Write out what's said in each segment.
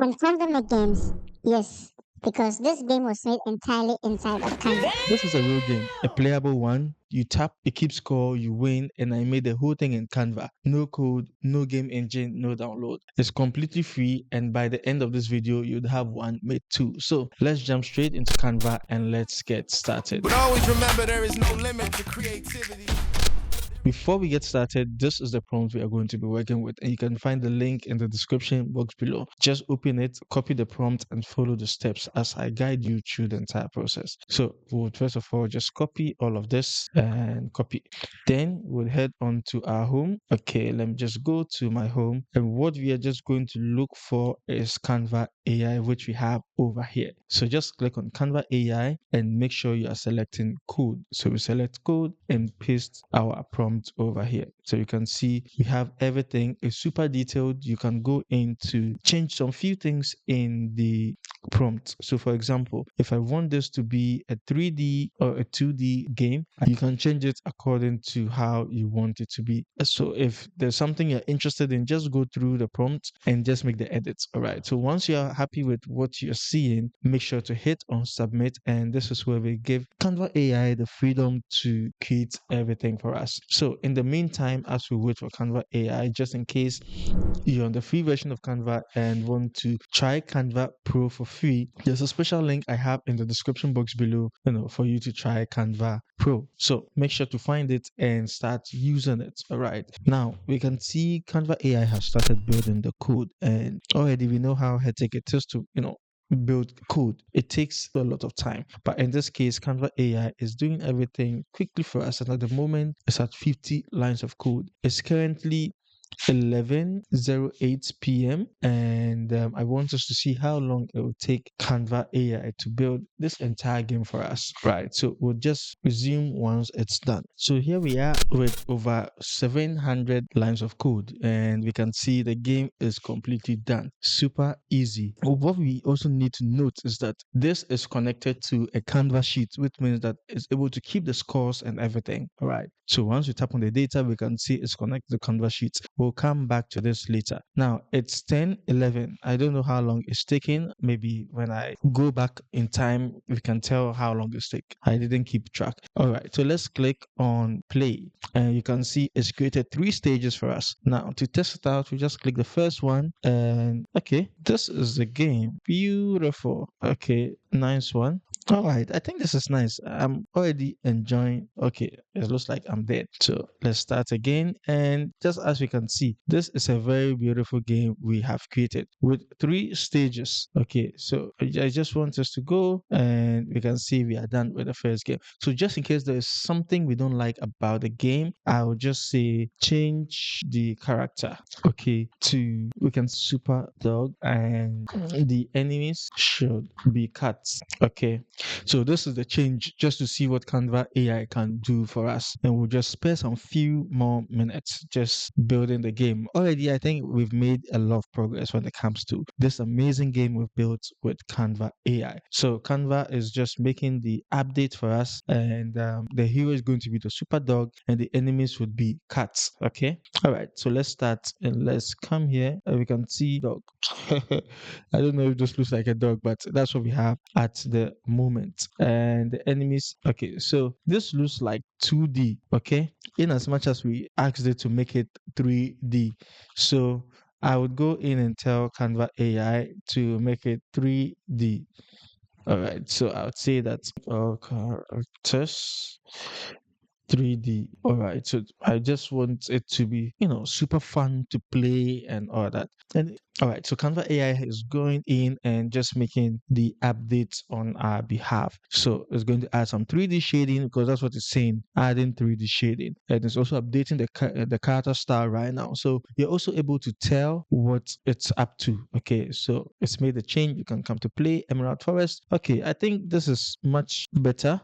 And Canva make games? Yes, because this game was made entirely inside of Canva. This is a real game, a playable one. You tap, it keeps score, you win, and I made the whole thing in Canva. No code, no game engine, no download. It's completely free, and by the end of this video, you'd have one made too. So let's jump straight into Canva and let's get started. But always remember there is no limit to creativity. Before we get started, this is the prompt we are going to be working with, and you can find the link in the description box below. Just open it, copy the prompt, and follow the steps as I guide you through the entire process. So we'll first of all just copy all of this and copy. Then we'll head on to our home. Okay, let me just go to my home, and what we are just going to look for is Canva AI, which we have over here. So just click on Canva AI and make sure you are selecting code. So we select code and paste our prompt over here. So you can see we have everything. It's super detailed. You can go in to change some few things in the prompt. So for example, if I want this to be a 3D or a 2D game, you can change it according to how you want it to be. So if there's something you're interested in, just go through the prompt and just make the edits. All right. So once you're happy with what you're seeing, make sure to hit on submit. And this is where we give Canva AI the freedom to create everything for us. So in the meantime, as we wait for Canva AI, just in case you're on the free version of Canva and want to try Canva Pro for free, there's a special link I have in the description box below, for you to try Canva Pro. So make sure to find it and start using it. All right. Now we can see Canva AI has started building the code, and already we know how hectic it is to, build code. It takes a lot of time. But in this case, Canva AI is doing everything quickly for us. And at the moment, it's at 50 lines of code. It's currently 11:08 p.m. and I want us to see how long it will take Canva AI to build this entire game for us. Right, so we'll just resume once it's done. So here we are with over 700 lines of code, and we can see the game is completely done. Super easy. But what we also need to note is that this is connected to a Canva sheet, which means that it's able to keep the scores and everything. All right, so once we tap on the data, we can see it's connected to Canva sheet. We'll come back to this later. Now it's 10:11. I don't know how long it's taking. Maybe when I go back in time, we can tell how long it's taking. I didn't keep track. All right, so let's click on play, and you can see it's created 3 stages for us. Now to test it out, we just click the first one, and okay, this is the game. Beautiful. Okay, nice one. All right, I think this is nice. I'm already enjoying. Okay, it looks like I'm dead. So let's start again. And just as we can see, this is a very beautiful game we have created with 3 stages. Okay, so I just want us to go, and we can see we are done with the first game. So just in case there is something we don't like about the game, I will just say change the character. Okay, to we can super dog, and the enemies should be cats. Okay, so this is the change just to see what Canva AI can do for us. And we'll just spare some few more minutes just building the game. Already, I think we've made a lot of progress when it comes to this amazing game we've built with Canva AI. So Canva is just making the update for us, and the hero is going to be the super dog, and the enemies would be cats. Okay. All right. So let's start, and let's come here. We can see dog. I don't know if this looks like a dog, but that's what we have at the moment. And the enemies, okay, so this looks like 2D, okay, in as much as we asked it to make it 3D. So I would go in and tell Canva AI to make it 3D. All right, so I would say that all characters 3D. All right. So I just want it to be, super fun to play and all that. And all right. So Canva AI is going in and just making the updates on our behalf. So it's going to add some 3D shading because that's what it's saying, adding 3D shading. And it's also updating the character style right now. So you're also able to tell what it's up to. Okay. So it's made a change. You can come to play Emerald Forest. Okay. I think this is much better.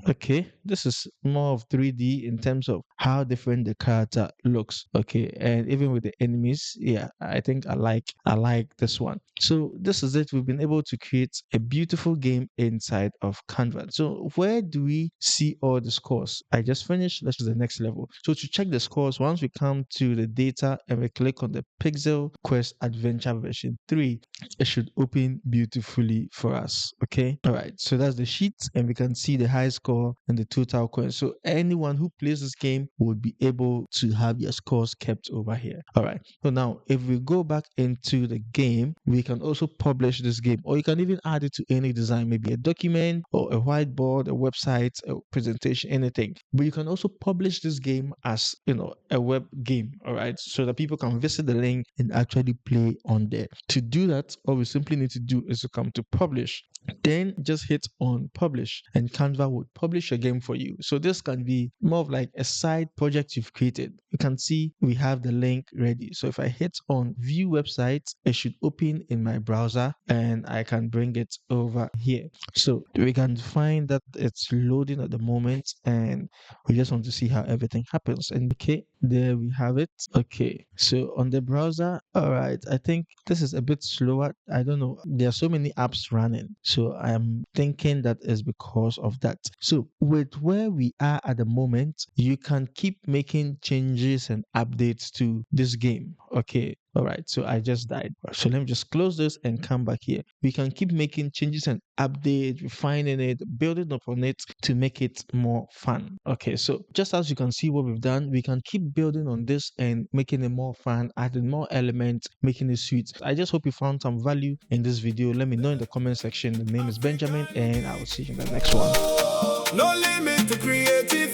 Okay, this is more of 3D in terms of how different the character looks. Okay, and even with the enemies, yeah, I think I like this one. So this is it. We've been able to create a beautiful game inside of Canva. So where do we see all the scores? I just finished. Let's do the next level. So to check the scores, once we come to the data and we click on the Pixel Quest Adventure version 3, it should open beautifully for us. Okay, all right, so that's the sheet and we can see the high score and the total coins. So anyone who plays this game would be able to have their scores kept over here. All right, so now if we go back into the game, we can also publish this game, or you can even add it to any design, maybe a document or a whiteboard, a website, a presentation, anything. But you can also publish this game as a web game. All right, so that people can visit the link and actually play on there. To do that, all we simply need to do is to come to publish, then just hit on publish and Canva would publish a game for you. So this can be more of like a side project you've created. You can see we have the link ready. So if I hit on view website, it should open in my browser and I can bring it over here. So we can find that it's loading at the moment and we just want to see how everything happens. And okay, there we have it. Okay, so on the browser, all right, I think this is a bit slower. I don't know. There are so many apps running. So I'm thinking that is because of that. So with where we are at the moment, you can keep making changes and updates to this game. Okay. All right, so I just died. So let me just close this and come back here. We can keep making changes and updates, refining it, building upon it to make it more fun. Okay, so just as you can see what we've done, we can keep building on this and making it more fun, adding more elements, making it sweet. I just hope you found some value in this video. Let me know in the comment section. The name is Benjamin, and I will see you in the next one. No limit to creativity.